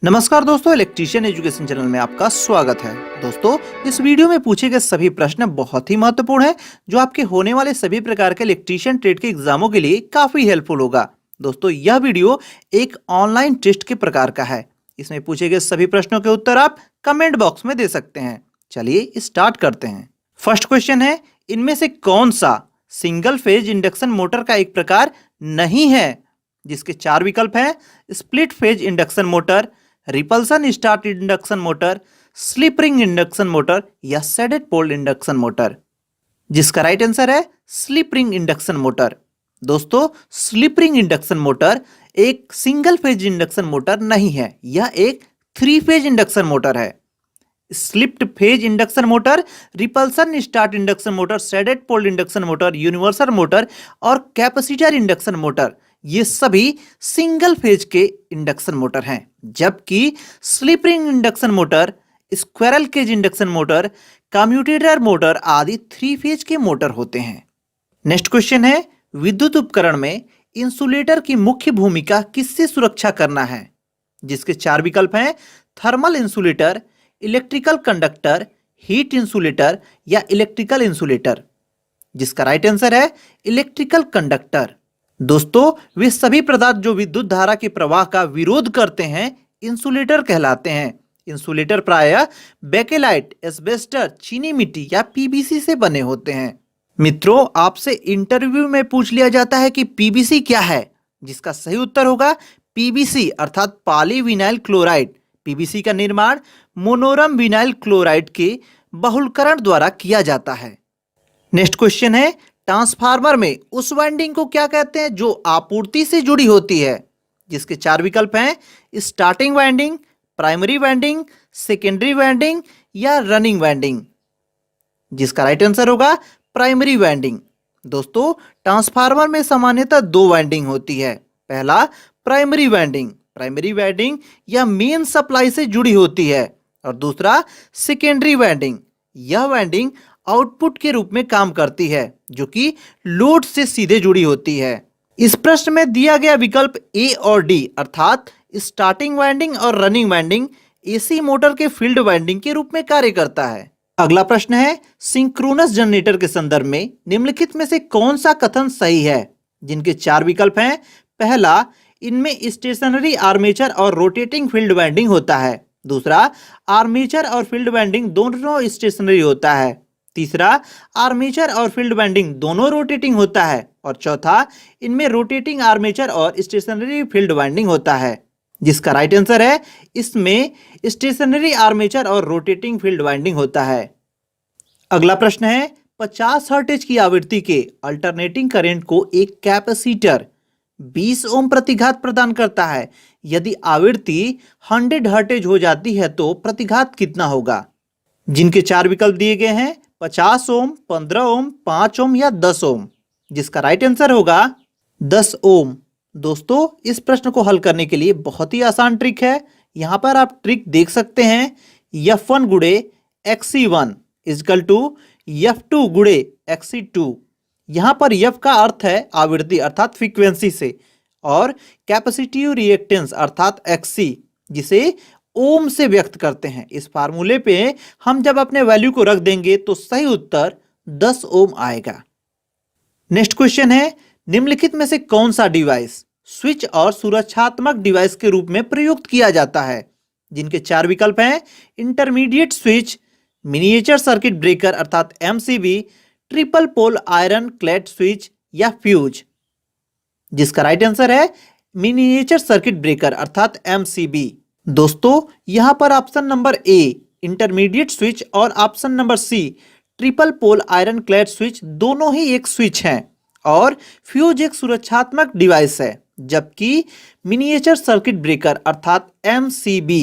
नमस्कार दोस्तों, electrician education channel में आपका स्वागत है। दोस्तों, इस वीडियो में पूछे गए सभी प्रश्न बहुत ही महत्वपूर्ण हैं, जो आपके होने वाले सभी प्रकार के इलेक्ट्रीशियन ट्रेड के एग्जामों के लिए काफी हेल्पफुल होगा। दोस्तों, यह वीडियो एक ऑनलाइन टेस्ट के प्रकार का है। इसमें पूछे गए सभी प्रश्नों के उत्तर आप कमेंट बॉक्स में दे सकते हैं। चलिए स्टार्ट करते हैं। फर्स्ट क्वेश्चन है, इनमें से कौन सा सिंगल फेज इंडक्शन मोटर का एक प्रकार नहीं है? जिसके चार विकल्प हैं: split phase induction motor, repulsion start induction motor, slip ring induction motor या सेडेड पोल इंडक्शन मोटर। जिसका राइट आंसर है स्लिप रिंग इंडक्शन मोटर। दोस्तों, स्लिप रिंग इंडक्शन मोटर एक सिंगल फेज इंडक्शन मोटर नहीं है, यह एक 3 फेज इंडक्शन मोटर है। Split phase induction motor, repulsion start induction motor, shaded pole induction motor, universal motor और capacitor induction motor, ये सभी सिंगल फेज के इंडक्शन मोटर हैं। जबकि slip ring induction motor, squirrel cage induction motor, commutator motor आदि 3 phase के motor होते हैं। नेक्स्ट क्वेश्चन है, विद्युत उपकरण में इंसुलेटर की मुख्य भूमिका किससे सुरक्षा करना है? जिसके चार विकल्प हैं: thermal insulator, electrical conductor, heat insulator या इलेक्ट्रिकल इंसुलेटर। जिसका राइट आंसर है इलेक्ट्रिकल कंडक्टर। दोस्तों, वे सभी पदार्थ जो विद्युत धारा के प्रवाह का विरोध करते हैं इंसुलेटर कहलाते हैं। इंसुलेटर प्रायः बेकेलाइट, एस्बेस्टर, चीनी मिट्टी या पीवीसी से बने होते हैं। मित्रों, आपसे इंटरव्यू में पूछ लिया जाता है कि पीवीसी क्या है। जिसका सही उत्तर होगा पीवीसी अर्थात पॉलीविनाइल क्लोराइड। पीवीसी का निर्माण मोनोरम विनाइल क्लोराइड के बहुलकरण द्वारा किया जाता है। नेक्स्ट क्वेश्चन है, ट्रांसफार्मर में उस वाइंडिंग को क्या कहते हैं जो आपूर्ति से जुड़ी होती है? जिसके चार विकल्प हैं: starting winding, primary winding, secondary winding या रनिंग वाइंडिंग। जिसका राइट आंसर होगा प्राइमरी वाइंडिंग। दोस्तों, ट्रांसफार्मर में सामान्यतः 2 वाइंडिंग होती है। पहला प्राइमरी वाइंडिंग, प्राइमरी वाइंडिंग या मेन सप्लाई से जुड़ी होती है, और दूसरा सेकेंडरी वाइंडिंग। यह वाइंडिंग आउटपुट के रूप में काम करती है, जो कि लोड से सीधे जुड़ी होती है। इस प्रश्न में दिया गया विकल्प ए और डी अर्थात स्टार्टिंग वाइंडिंग और रनिंग वाइंडिंग एसी मोटर के फील्ड वाइंडिंग के रूप में कार्य करता है। अगला प्रश्न है, सिंक्रोनस जनरेटर के संदर्भ में निम्नलिखित में से कौन सा कथन सही है? जिनके चार विकल्प हैं: पहला, इनमें स्टेशनरी आर्मेचर और रोटेटिंग फील्ड वाइंडिंग होता है। दूसरा, आर्मेचर और फील्ड वाइंडिंग दोनों स्टेशनरी होता है। तीसरा, आर्मेचर और फील्ड वाइंडिंग दोनों रोटेटिंग होता है। और चौथा, इनमें रोटेटिंग आर्मेचर और स्टेशनरी फील्ड वाइंडिंग होता है। जिसका राइट आंसर है इसमें स्टेशनरी आर्मेचर और रोटेटिंग फील्ड वाइंडिंग होता है। अगला प्रश्न है, 50 हर्ट्ज की आवृत्ति के अल्टरनेटिंग करंट को एक कैपेसिटर 20 ओम प्रतिघात प्रदान करता है। यदि आवृत्ति 100 हर्ट्ज हो जाती है तो प्रतिघात कितना होगा? जिनके चार विकल्प दिए गए हैं: 50 ओम, 15 ओम, 5 ओम या 10 ओम। जिसका राइट आंसर होगा 10 ओम। दोस्तों, इस प्रश्न को हल करने के लिए बहुत ही आसान ट्रिक है। यहां पर आप ट्रिक देख सकते हैं। F1 गुणे XC1 इजकल टू F2 गुणे XC2। यहां पर F का अर्थ है आवृत्ति अर्थात फ्रीक्वेंसी से, और कैपेसिटिव रिएक्टेंस अर्थात XC जिसे ओम से व्यक्त करते हैं। इस फार्मूले पे हम जब अपने वैल्यू को रख देंगे तो सही उत्तर 10 ओम आएगा। नेक्स्ट क्वेश्चन है, निम्नलिखित में से कौन सा डिवाइस स्विच और सुरक्षात्मक डिवाइस के रूप में प्रयुक्त किया जाता है? जिनके चार विकल्प हैं: intermediate switch, miniature circuit breaker अर्थात MCB, triple pole iron clad switch या फ्यूज। जिसका राइट आंसर है मिनिएचर सर्किट ब्रेकर अर्थात MCB। दोस्तों, यहां पर option number A intermediate switch और option number C triple pole iron clad switch दोनों ही एक स्विच हैं, और फ्यूज एक सुरक्षात्मक डिवाइस है। जबकि मिनिएचर सर्किट ब्रेकर अर्थात MCB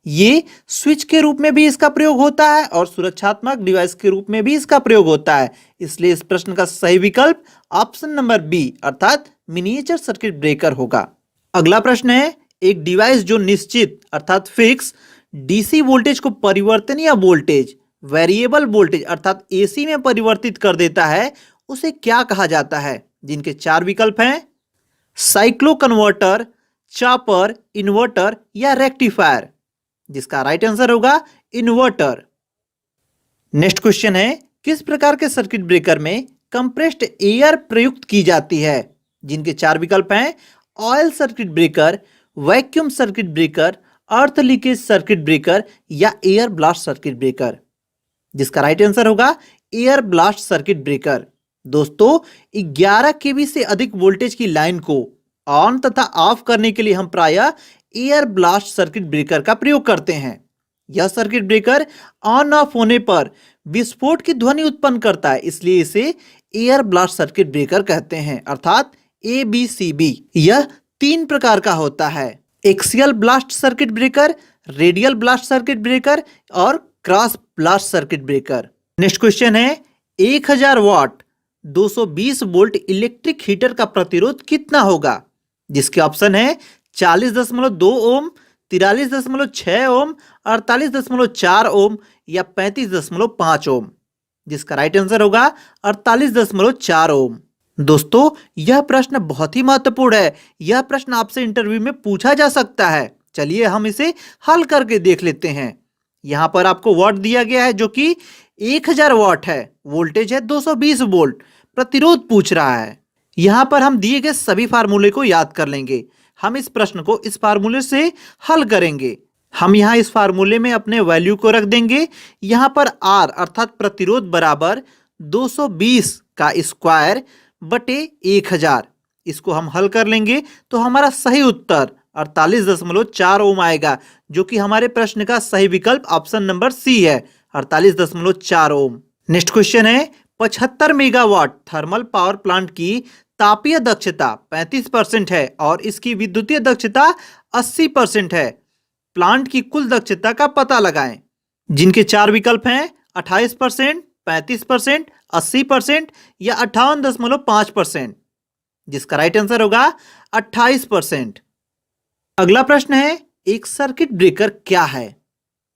ये स्विच के रूप में भी इसका प्रयोग होता है और सुरक्षात्मक डिवाइस के रूप में भी इसका प्रयोग होता है। इसलिए इस प्रश्न का सही विकल्प ऑप्शन नंबर बी अर्थात मिनिएचर सर्किट ब्रेकर होगा। अगला प्रश्न है, एक डिवाइस जो निश्चित अर्थात फिक्स डीसी वोल्टेज को परिवर्तनीय वोल्टेज वेरिएबल वोल्टेज अर्थात एसी में परिवर्तित कर देता है, उसे क्या कहा जाता है? जिनके चार विकल्प हैं: साइक्लो कन्वर्टर, चॉपर, इन्वर्टर या रेक्टिफायर? जिसका राइट आंसर होगा इन्वर्टर। नेक्स्ट क्वेश्चन है, किस प्रकार के सर्किट ब्रेकर में कंप्रेस्ड एयर प्रयुक्त की जाती है? जिनके चार विकल्प हैं, oil circuit breaker, vacuum circuit breaker, अर्थ लीकेज सर्किट ब्रेकर या एयर ब्लास्ट सर्किट ब्रेकर? जिसका राइट आंसर होगा एयर ब्लास्ट सर्किट ब्रेकर। दोस्तों, 11 केवी से अधिक वोल्टेज की लाइन को ऑन तथा ऑफ करने के लिए हम प्रायः एयर ब्लास्ट सर्किट ब्रेकर का प्रयोग करते हैं। यह सर्किट ब्रेकर ऑन ऑफ होने पर विस्फोट की ध्वनि उत्पन्न करता है, इसलिए इसे एयर ब्लास्ट सर्किट ब्रेकर कहते हैं, अर्थात ABCB। यह 3 प्रकार का होता है, axial blast circuit breaker, radial blast circuit breaker और cross blast circuit breaker. Next question है, 1000 वाट 220 वोल्ट इलेक्ट्रिक हीटर का प्रतिरोध कितना होगा? जिसके ऑप्शन है 40.2 ओम, 43.6 ओम, 48.4 ओम या 35.5 ओम? जिसका राइट आंसर होगा 48.4 ओम। दोस्तों, यह प्रश्न बहुत ही महत्वपूर्ण है। यह प्रश्न आपसे इंटरव्यू में पूछा जा सकता है। चलिए हम इसे हल करके देख लेते हैं। यहां पर आपको वाट दिया गया है जो कि 1000 वाट है, वोल्टेज है 220 वोल्ट, प्रतिरोध पूछ रहा है। यहां पर हम दिए गए सभी फार्मूले को याद कर लेंगे। हम इस प्रश्न को इस फार्मूले से हल करेंगे। हम यहां इस फार्मूले में अपने वैल्यू को रख देंगे। यहां पर R अर्थात प्रतिरोध बराबर 220 का स्क्वायर बटे 1000। इसको हम हल कर लेंगे तो हमारा सही उत्तर 48.4 ओम आएगा, जो कि हमारे प्रश्न का सही विकल्प ऑप्शन नंबर सी है, 48.4 ओम। नेक्स्ट क्वेश्चन है, 75 मेगावाट थर्मल पावर प्लांट की तापीय दक्षता 35% है और इसकी विद्युतीय दक्षता 80% है। प्लांट की कुल दक्षता का पता लगाएं। जिनके चार विकल्प हैं, 28%, 35%, 80% या 58.5%? जिसका राइट आंसर होगा 28%। अगला प्रश्न है, एक सर्किट ब्रेकर क्या है?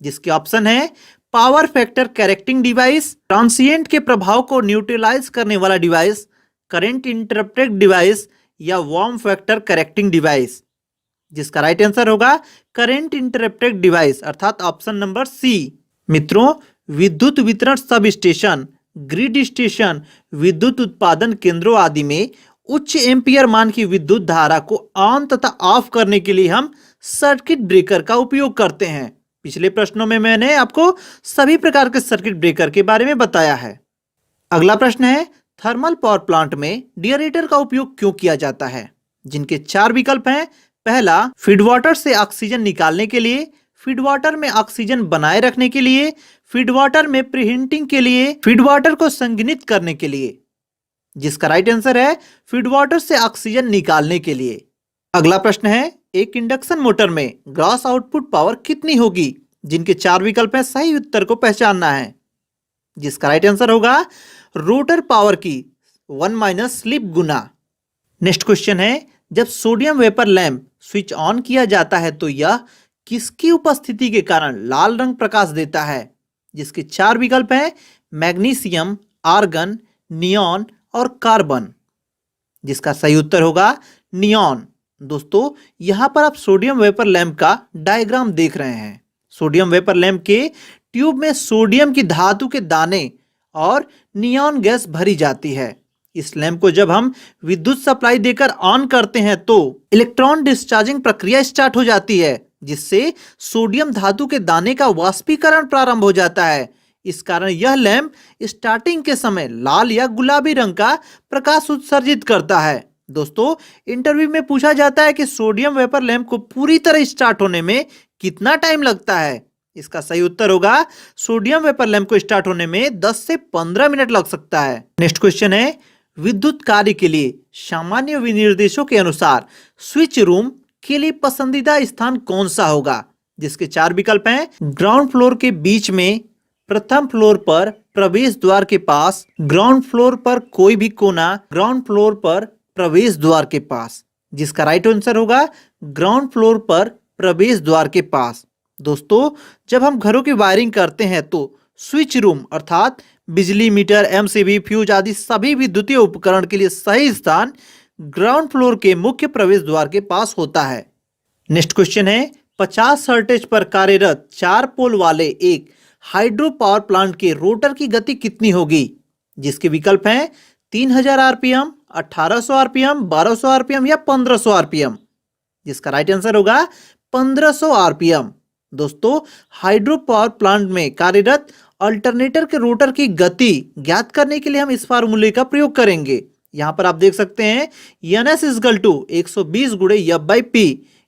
जिसके ऑप्शन है power factor correcting device, transient के प्रभाव को न्यूट्रलाइज करने वाला डिवाइस, करंट इंटरप्टेड डिवाइस या वार्म फैक्टर करेक्टिंग डिवाइस? जिसका राइट आंसर होगा करंट इंटरप्टेड डिवाइस, अर्थात ऑप्शन नंबर सी। मित्रों, विद्युत वितरण सब स्टेशन, ग्रिड स्टेशन, विद्युत उत्पादन केंद्रों आदि में उच्च एम्पियर मान की विद्युत धारा को ऑन तथा ऑफ करने के लिए हम सर्किट ब्रेकर का उपयोग करते हैं। पिछले प्रश्नों में मैंने आपको सभी प्रकार के सर्किट ब्रेकर के बारे में बताया है। अगला प्रश्न है, थर्मल पावर प्लांट में डिएरेटर का उपयोग क्यों किया जाता है? जिनके चार विकल्प हैं, पहला, फीड वाटर से ऑक्सीजन निकालने के लिए, फीड वाटर में ऑक्सीजन बनाए रखने के लिए, फीड वाटर में प्रीहीटिंग के लिए, फीड वाटर को संघनित करने के लिए? जिसका राइट आंसर है फीड वाटर से ऑक्सीजन निकालने के लिए। अगला प्रश्न है, एक इंडक्शन मोटर में ग्रॉस आउटपुट पावर कितनी होगी? जिनके चार विकल्प हैं, सही उत्तर को पहचानना है। जिसका राइट आंसर होगा रोटर पावर की 1 - स्लिप गुना। नेक्स्ट क्वेश्चन है, जब sodium vapour lamp switch on किया जाता है तो यह किसकी उपस्थिति के कारण लाल रंग प्रकाश देता है? जिसके चार विकल्प हैं, मैग्नीशियम, आर्गन, नियॉन और कार्बन? जिसका सही उत्तर होगा नियॉन। दोस्तों, यहां पर आप सोडियम वेपर लैंप का डायग्राम देख रहे हैं। सोडियम वेपर लैंप के ट्यूब में सोडियम की धातु के दाने और नियॉन गैस भरी जाती है। इस लैंप को जब हम विद्युत सप्लाई देकर ऑन करते हैं तो इलेक्ट्रॉन डिस्चार्जिंग प्रक्रिया स्टार्ट हो जाती है, जिससे सोडियम धातु के दाने का वाष्पीकरण प्रारंभ हो जाता है। इस कारण यह लैंप स्टार्टिंग के समय लाल या गुलाबी रंग का प्रकाश उत्सर्जित करता है। दोस्तों, इंटरव्यू में पूछा जाता है कि सोडियम वेपर लैंप को पूरी तरह स्टार्ट होने में कितना टाइम लगता है? इसका सही उत्तर होगा सोडियम वेपर लैंप को स्टार्ट होने में 10 से 15 मिनट लग सकता है। नेक्स्ट क्वेश्चन है, विद्युत कार्य के लिए सामान्य विनिर्देशों के अनुसार स्विच रूम के लिए पसंदीदा स्थान कौन सा होगा? जिसके चार विकल्प हैं, ग्राउंड फ्लोर के बीच में, प्रथम फ्लोर पर प्रवेश द्वार के पास, ग्राउंड फ्लोर पर कोई भी कोना, ग्राउंड फ्लोर पर प्रवेश द्वार के पास? जिसका राइट आंसर होगा ग्राउंड फ्लोर पर प्रवेश द्वार के पास। दोस्तों, जब हम घरों की वायरिंग करते हैं तो स्विच रूम अर्थात बिजली मीटर, एमसीबी, फ्यूज आदि सभी विद्युतीय उपकरण के लिए सही स्थान ग्राउंड फ्लोर के मुख्य प्रवेश द्वार के पास होता है। नेक्स्ट क्वेश्चन है 50 हर्ट्ज पर कार्यरत 4 पोल वाले एक हाइड्रो पावर प्लांट के रोटर की गति कितनी होगी? जिसके विकल्प हैं 3000 आरपीएम, 1800 आरपीएम, 1200 आरपीएम या 1500 आरपीएम। जिसका राइट आंसर होगा 1500 आरपीएम। दोस्तों, हाइड्रो पावर प्लांट में कार्यरत अल्टरनेटर के रोटर की गति ज्ञात करने के लिए हम इस फार्मूले का प्रयोग करेंगे। यहां पर आप देख सकते हैं NS इजकल टू 120 गुणे F बाई पी।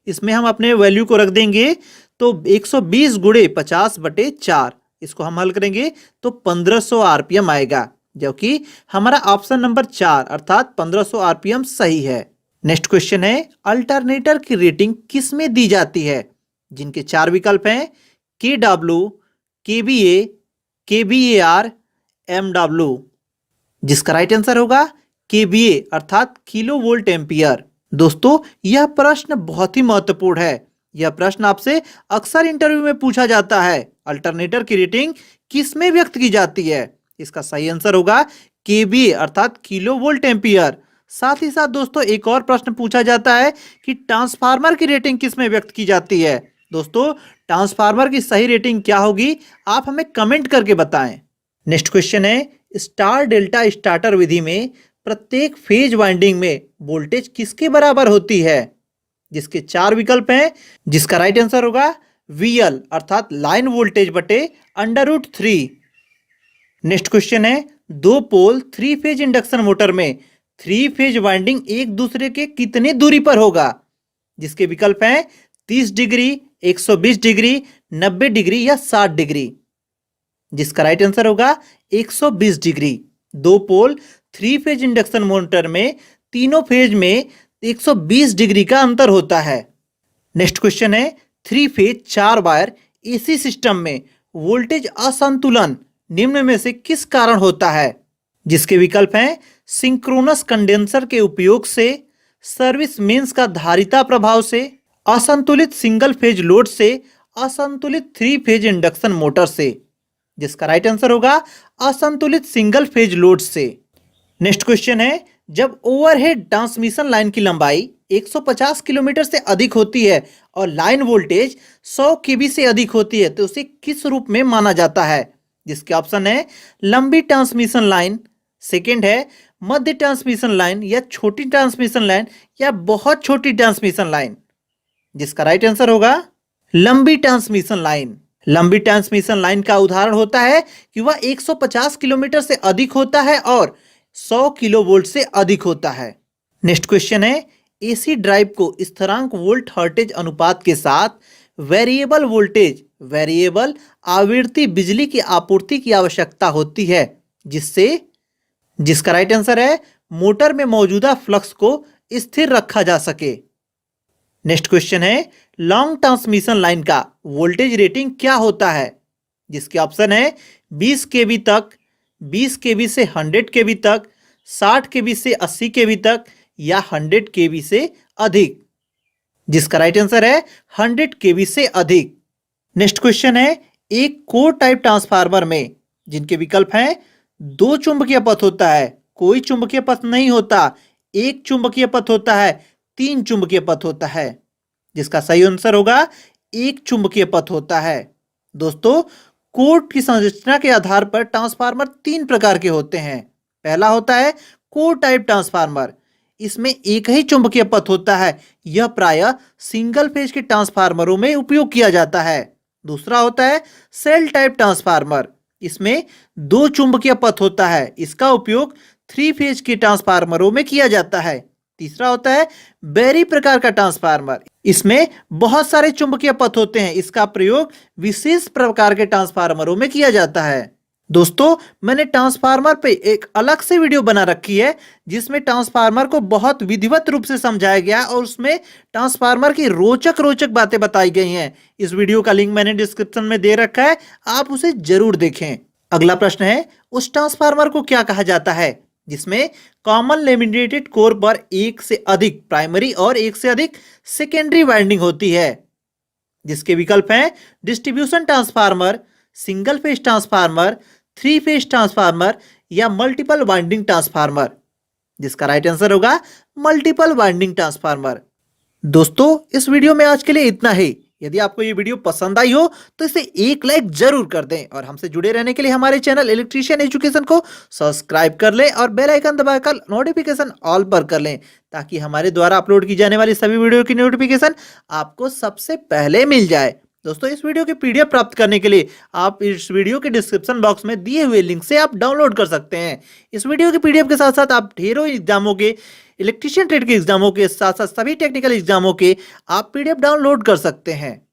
इसमें हम अपने वैल्यू को रख देंगे तो 120 गुणे 50/4, इसको हम हल करेंगे तो 1500 आरपीएम आएगा, जो कि हमारा ऑप्शन नंबर 4 अर्थात 1500 आरपीएम सही है। नेक्स्ट क्वेश्चन है अल्टरनेटर की रेटिंग किस में दी जाती है? जिनके 4 विकल्प हैं KW, KVA, KVAR, MW। जिसका राइट आंसर होगा KVA अर्थात किलो वोल्ट एम्पियर। दोस्तों, यह प्रश्न बहुत ही महत्वपूर्ण है। यह प्रश्न आपसे अक्सर इंटरव्यू में पूछा जाता है। अल्टरनेटर की रेटिंग किस में व्यक्त की जाती है? इसका सही आंसर होगा KVA अर्थात किलो वोल्ट एम्पियर। साथ ही साथ दोस्तों एक और प्रश्न पूछा जाता है कि ट्रांसफार्मर की रेटिंग किस में व्यक्त की जाती है? दोस्तों, ट्रांसफार्मर की सही रेटिंग क्या होगी, आप हमें कमेंट करके बताएं। नेक्स्ट क्वेश्चन है स्टार डेल्टा स्टार्टर विधि में प्रत्येक फेज वाइंडिंग में वोल्टेज किसके बराबर होती है? जिसके 4 विकल्प हैं। जिसका राइट आंसर होगा VL अर्थात लाइन वोल्टेज बटे √3। नेक्स्ट क्वेश्चन है 2 पोल 3 फेज इंडक्शन मोटर में 3 फेज वाइंडिंग एक दूसरे के कितने दूरी पर होगा? जिसके विकल्प हैं 30 डिग्री, 120 डिग्री, 90 डिग्री या 60 डिग्री। जिसका राइट आंसर होगा 120 डिग्री। 2 पोल 3 फेज इंडक्शन मोटर में तीनों फेज में 120 डिग्री का अंतर होता है। नेक्स्ट क्वेश्चन है 3 फेज 4 वायर AC सिस्टम में वोल्टेज असंतुलन निम्न में से किस कारण होता है? जिसके विकल्प हैं सिंक्रोनस कंडेंसर के उपयोग से, सर्विस मेंस का धारिता प्रभाव से, असंतुलित सिंगल फेज लोड से, असंतुलित 3 फेज इंडक्शन मोटर से। जिसका राइट आंसर होगा असंतुलित सिंगल फेज लोड से। नेक्स्ट क्वेश्चन है जब ओवरहेड ट्रांसमिशन लाइन की लंबाई 150 किलोमीटर से अधिक होती है और लाइन वोल्टेज 100 kV से अधिक होती है तो उसे किस रूप में माना जाता है? जिसके ऑप्शन है लंबी ट्रांसमिशन लाइन, सेकेंड है मध्य ट्रांसमिशन लाइन या छोटी ट्रांसमिशन लाइन या बहुत छोटी ट्रांसमिशन लाइन। जिसका राइट आंसर होगा लंबी ट्रांसमिशन लाइन। लंबी ट्रांसमिशन लाइन का उदाहरण होता है कि वह 150 किलोमीटर से अधिक होता है और 100 किलोवोल्ट से अधिक होता है। नेक्स्ट क्वेश्चन है AC ड्राइव को स्थिरांक वोल्ट हर्टेज अनुपात के साथ वेरिएबल वोल्टेज, वेरिएबल आवृत्ति बिजली की आपूर्ति की आवश्यकता होती है, जिसका राइट आंसर है मोटर में मौजूदा फ्लक्स को स्थिर रखा जा सके। नेक्स्ट क्वेश्चन है लॉन्ग ट्रांसमिशन लाइन का वोल्टेज रेटिंग क्या होता है? जिसके ऑप्शन है 20 kV तक, 20 kV से 100 kV तक, 60 kV से 80 kV तक या 100 kV से अधिक। जिसका राइट आंसर है 100 kV से अधिक। नेक्स्ट क्वेश्चन है एक कोर टाइप ट्रांसफार्मर में जिनके विकल्प हैं 2 चुंबकीय पथ होता है, कोई चुंबकीय पथ नहीं होता, 1 चुंबकीय पथ होता है, 3 चुंबकीय पथ होता है। जिसका सही आंसर होगा 1 चुंबकीय पथ होता है। दोस्तों, कोर की संरचना के आधार पर ट्रांसफार्मर 3 प्रकार के होते हैं। पहला होता है कोर टाइप ट्रांसफार्मर, इसमें एक ही चुंबकीय पथ होता है। यह प्रायः सिंगल फेज के ट्रांसफार्मरों में उपयोग किया जाता है। दूसरा होता है सेल टाइप ट्रांसफार्मर, इसमें 2 चुंबकीय पथ होता है। इसका उपयोग 3 फेज के ट्रांसफार्मरों में किया जाता है। तीसरा होता है बैरी प्रकार का ट्रांसफार्मर, इसमें बहुत सारे चुंबकीय पथ होते हैं। इसका प्रयोग विशेष प्रकार के ट्रांसफार्मरों में किया जाता है। दोस्तों, मैंने ट्रांसफार्मर पे एक अलग से वीडियो बना रखी है जिसमें ट्रांसफार्मर को बहुत विधिवत रूप से समझाया गया और उसमें ट्रांसफार्मर की रोचक बातें बताई गई हैं। इस वीडियो का लिंक मैंने डिस्क्रिप्शन में दे रखा है, आप उसे जरूर देखें। अगला प्रश्न है उस ट्रांसफार्मर को क्या कहा जाता है जिसमें कॉमन लेमिनेटेड कोर पर एक से अधिक प्राइमरी और एक से अधिक सेकेंडरी वाइंडिंग होती है? जिसके विकल्प हैं distribution transformer, single phase transformer, 3 phase transformer या मल्टीपल वाइंडिंग ट्रांसफार्मर। जिसका राइट आंसर होगा मल्टीपल वाइंडिंग ट्रांसफार्मर। दोस्तों इस वीडियो में आज के लिए इतना ही। यदि आपको ये वीडियो पसंद आई हो तो इसे एक लाइक जरूर कर दें और हमसे जुड़े रहने के लिए हमारे चैनल इलेक्ट्रीशियन एजुकेशन को सब्सक्राइब कर लें और बेल आइकन दबाकर नोटिफिकेशन ऑल पर कर लें ताकि हमारे द्वारा अपलोड की जाने वाली सभी वीडियो की नोटिफिकेशन आपको सबसे पहले मिल जाए। दोस्तों इस वीडियो की पीडीएफ प्राप्त करने के लिए आप इस वीडियो के डिस्क्रिप्शन बॉक्स में दिए हुए लिंक से आप डाउनलोड कर सकते हैं। इस वीडियो की पीडीएफ के साथ साथ आप ढेरों एग्जामों के इलेक्ट्रीशियन ट्रेड के एग्जामों के साथ साथ सभी टेक्निकल एग्जामों के आप पीडीएफ डाउनलोड कर सकते हैं।